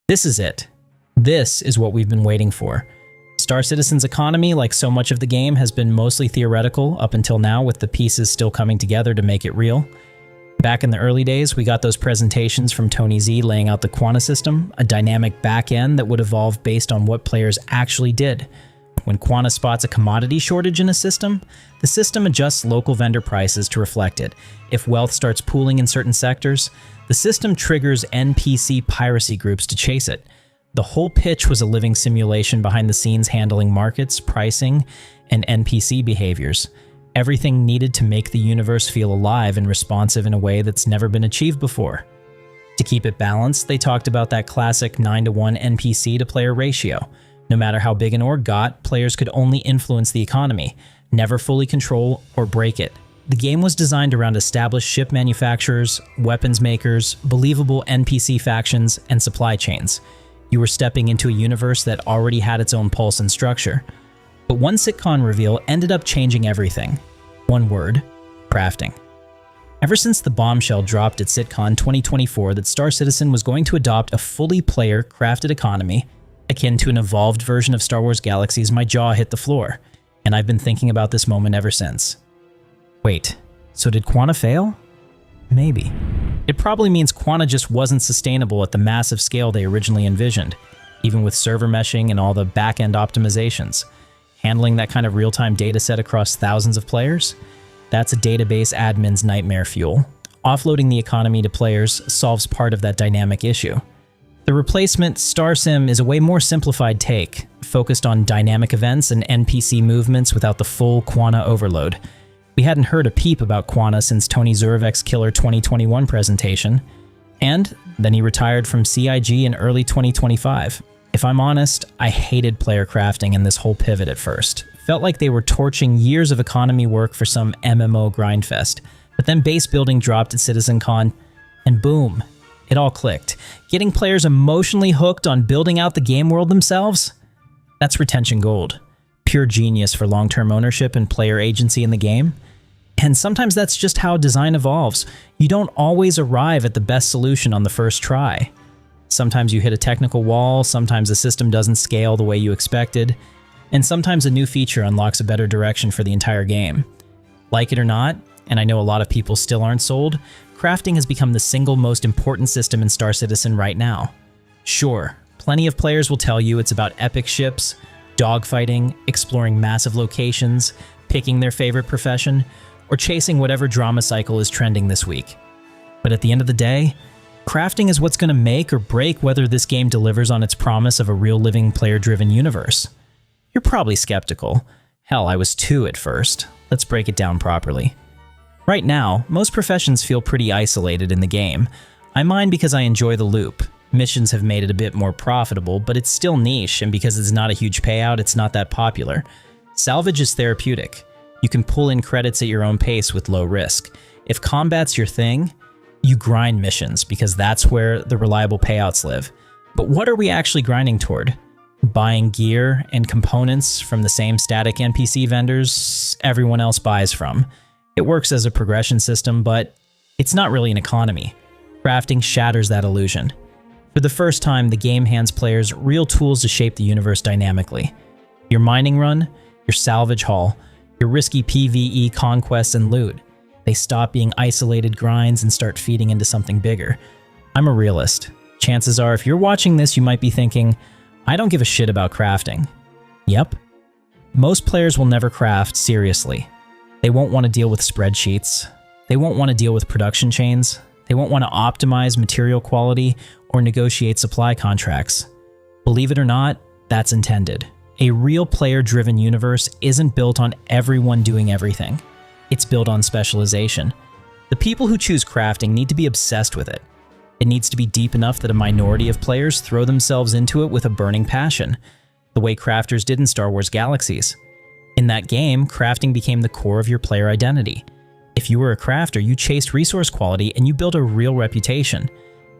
This is it. This is what we've been waiting for. Star Citizen's economy, like so much of the game, has been mostly theoretical up until now, with the pieces still coming together to make it real. Back in the early days, we got those presentations from Tony Z laying out the Quanta system, a dynamic back-end that would evolve based on what players actually did. When Quanta spots a commodity shortage in a system, the system adjusts local vendor prices to reflect it. If wealth starts pooling in certain sectors, the system triggers NPC piracy groups to chase it. The whole pitch was a living simulation behind the scenes handling markets, pricing, and NPC behaviors. Everything needed to make the universe feel alive and responsive in a way that's never been achieved before. To keep it balanced, they talked about that classic 9-to-1 NPC to player ratio. No matter how big an org got, players could only influence the economy, never fully control or break it. The game was designed around established ship manufacturers, weapons makers, believable NPC factions, and supply chains. You were stepping into a universe that already had its own pulse and structure. But one sitcom reveal ended up changing everything. One word: crafting. Ever since the bombshell dropped at SitCon 2024 that Star Citizen was going to adopt a fully player crafted economy, akin to an evolved version of Star Wars Galaxies, my jaw hit the floor, and I've been thinking about this moment ever since. Wait, so did Quanta fail? Maybe. It probably means Quanta just wasn't sustainable at the massive scale they originally envisioned, even with server meshing and all the back-end optimizations. Handling that kind of real-time data set across thousands of players? That's a database admin's nightmare fuel. Offloading the economy to players solves part of that dynamic issue. The replacement, StarSim, is a way more simplified take, focused on dynamic events and NPC movements without the full Quanta overload. We hadn't heard a peep about Quanta since Tony Zurovec's Killer 2021 presentation, and then he retired from CIG in early 2025. If I'm honest, I hated player crafting and this whole pivot at first. Felt like they were torching years of economy work for some MMO grindfest. But then base building dropped at CitizenCon, and boom, it all clicked. Getting players emotionally hooked on building out the game world themselves? That's retention gold. Pure genius for long-term ownership and player agency in the game. And sometimes that's just how design evolves. You don't always arrive at the best solution on the first try. Sometimes you hit a technical wall, sometimes the system doesn't scale the way you expected, and sometimes a new feature unlocks a better direction for the entire game. Like it or not, and I know a lot of people still aren't sold, crafting has become the single most important system in Star Citizen right now. Sure, plenty of players will tell you it's about epic ships, dogfighting, exploring massive locations, picking their favorite profession, or chasing whatever drama cycle is trending this week. But at the end of the day, crafting is what's going to make or break whether this game delivers on its promise of a real living player-driven universe. You're probably skeptical. Hell, I was too at first. Let's break it down properly. Right now, most professions feel pretty isolated in the game. I mind because I enjoy the loop. Missions have made it a bit more profitable, but it's still niche, and because it's not a huge payout, it's not that popular. Salvage is therapeutic. You can pull in credits at your own pace with low risk. If combat's your thing, you grind missions because that's where the reliable payouts live. But what are we actually grinding toward? Buying gear and components from the same static NPC vendors everyone else buys from. It works as a progression system, but it's not really an economy. Crafting shatters that illusion. For the first time, the game hands players real tools to shape the universe dynamically. Your mining run, your salvage haul, your risky PvE conquests and loot. They stop being isolated grinds and start feeding into something bigger. I'm a realist. Chances are if you're watching this, you might be thinking, I don't give a shit about crafting. Yep. Most players will never craft seriously. They won't want to deal with spreadsheets. They won't want to deal with production chains. They won't want to optimize material quality or negotiate supply contracts. Believe it or not, that's intended. A real player-driven universe isn't built on everyone doing everything. It's built on specialization. The people who choose crafting need to be obsessed with it. It needs to be deep enough that a minority of players throw themselves into it with a burning passion, the way crafters did in Star Wars Galaxies. In that game, crafting became the core of your player identity. If you were a crafter, you chased resource quality and you built a real reputation.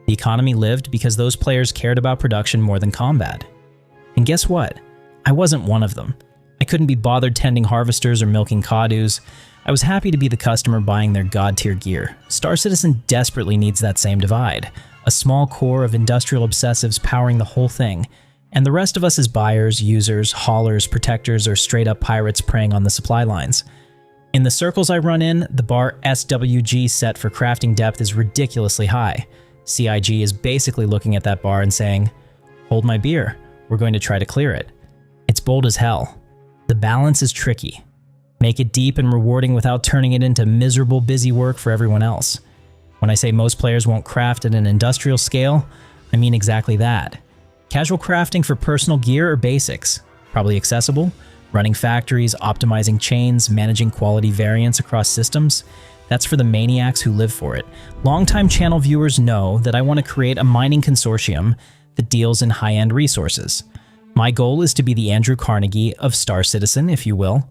The economy lived because those players cared about production more than combat. And guess what? I wasn't one of them. I couldn't be bothered tending harvesters or milking Kadus. I was happy to be the customer buying their god-tier gear. Star Citizen desperately needs that same divide. a small core of industrial obsessives powering the whole thing, and the rest of us as buyers, users, haulers, protectors, or straight-up pirates preying on the supply lines. In the circles I run in, the bar SWG set for crafting depth is ridiculously high. CIG is basically looking at that bar and saying, "Hold my beer, we're going to try to clear it." It's bold as hell. The balance is tricky. Make it deep and rewarding without turning it into miserable busy work for everyone else. When I say most players won't craft at an industrial scale, I mean exactly that. Casual crafting for personal gear or basics, probably accessible, running factories, optimizing chains, managing quality variance across systems. That's for the maniacs who live for it. Longtime channel viewers know that I want to create a mining consortium that deals in high-end resources. My goal is to be the Andrew Carnegie of Star Citizen, if you will.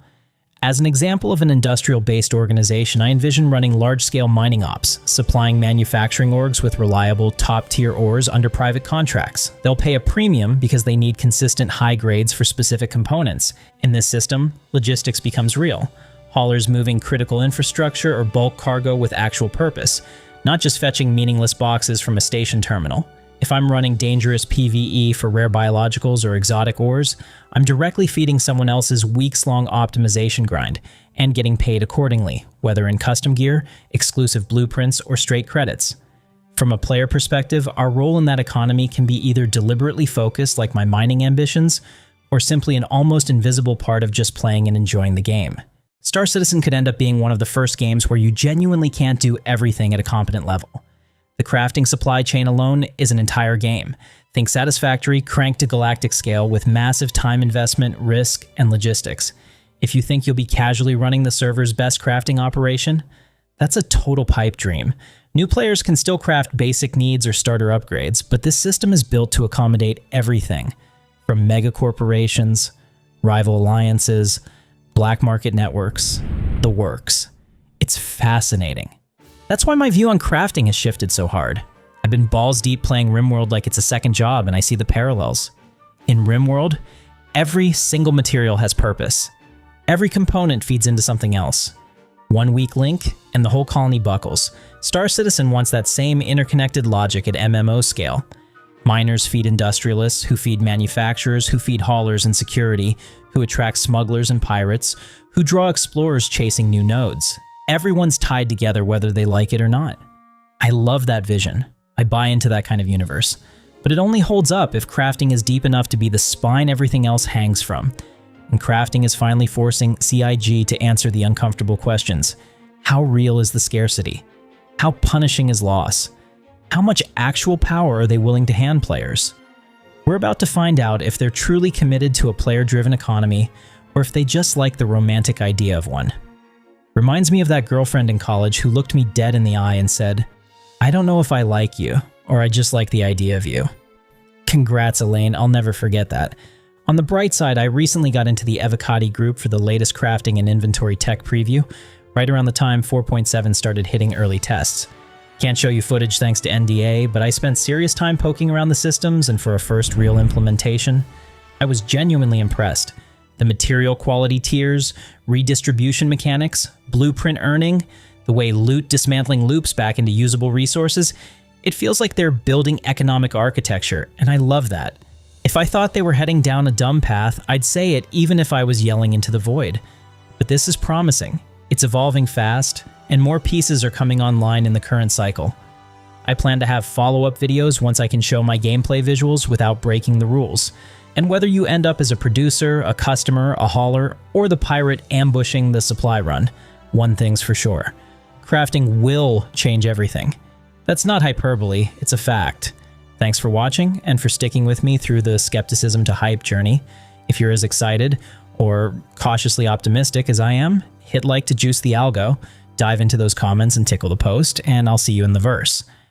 As an example of an industrial-based organization, I envision running large-scale mining ops, supplying manufacturing orgs with reliable, top-tier ores under private contracts. They'll pay a premium because they need consistent high grades for specific components. In this system, logistics becomes real. Haulers moving critical infrastructure or bulk cargo with actual purpose, not just fetching meaningless boxes from a station terminal. If I'm running dangerous PvE for rare biologicals or exotic ores, I'm directly feeding someone else's weeks-long optimization grind and getting paid accordingly, whether in custom gear, exclusive blueprints, or straight credits. From a player perspective, our role in that economy can be either deliberately focused like my mining ambitions, or simply an almost invisible part of just playing and enjoying the game. Star Citizen could end up being one of the first games where you genuinely can't do everything at a competent level. The crafting supply chain alone is an entire game. Think Satisfactory cranked to galactic scale with massive time investment, risk, and logistics. If you think you'll be casually running the server's best crafting operation, that's a total pipe dream. New players can still craft basic needs or starter upgrades, but this system is built to accommodate everything, from mega corporations, rival alliances, black market networks, the works. It's fascinating. That's why my view on crafting has shifted so hard. I've been balls deep playing RimWorld like it's a second job, and I see the parallels. In RimWorld, every single material has purpose. Every component feeds into something else. One weak link, and the whole colony buckles. Star Citizen wants that same interconnected logic at MMO scale. Miners feed industrialists, who feed manufacturers, who feed haulers and security, who attract smugglers and pirates, who draw explorers chasing new nodes. Everyone's tied together whether they like it or not. I love that vision. I buy into that kind of universe. But it only holds up if crafting is deep enough to be the spine everything else hangs from. And crafting is finally forcing CIG to answer the uncomfortable questions. How real is the scarcity? How punishing is loss? How much actual power are they willing to hand players? We're about to find out if they're truly committed to a player-driven economy, or if they just like the romantic idea of one. Reminds me of that girlfriend in college who looked me dead in the eye and said, "I don't know if I like you, or I just like the idea of you." Congrats, Elaine, I'll never forget that. On the bright side, I recently got into the Evocati group for the latest crafting and inventory tech preview, right around the time 4.7 started hitting early tests. Can't show you footage thanks to NDA, but I spent serious time poking around the systems, and for a first real implementation, I was genuinely impressed. The material quality tiers, redistribution mechanics, blueprint earning, the way loot dismantling loops back into usable resources, it feels like they're building economic architecture, and I love that. If I thought they were heading down a dumb path, I'd say it even if I was yelling into the void. But this is promising. It's evolving fast, and more pieces are coming online in the current cycle. I plan to have follow-up videos once I can show my gameplay visuals without breaking the rules. And whether you end up as a producer, a customer, a hauler, or the pirate ambushing the supply run, one thing's for sure. Crafting will change everything. That's not hyperbole, it's a fact. Thanks for watching and for sticking with me through the skepticism to hype journey. If you're as excited or cautiously optimistic as I am, hit like to juice the algo, dive into those comments and tickle the post, and I'll see you in the verse.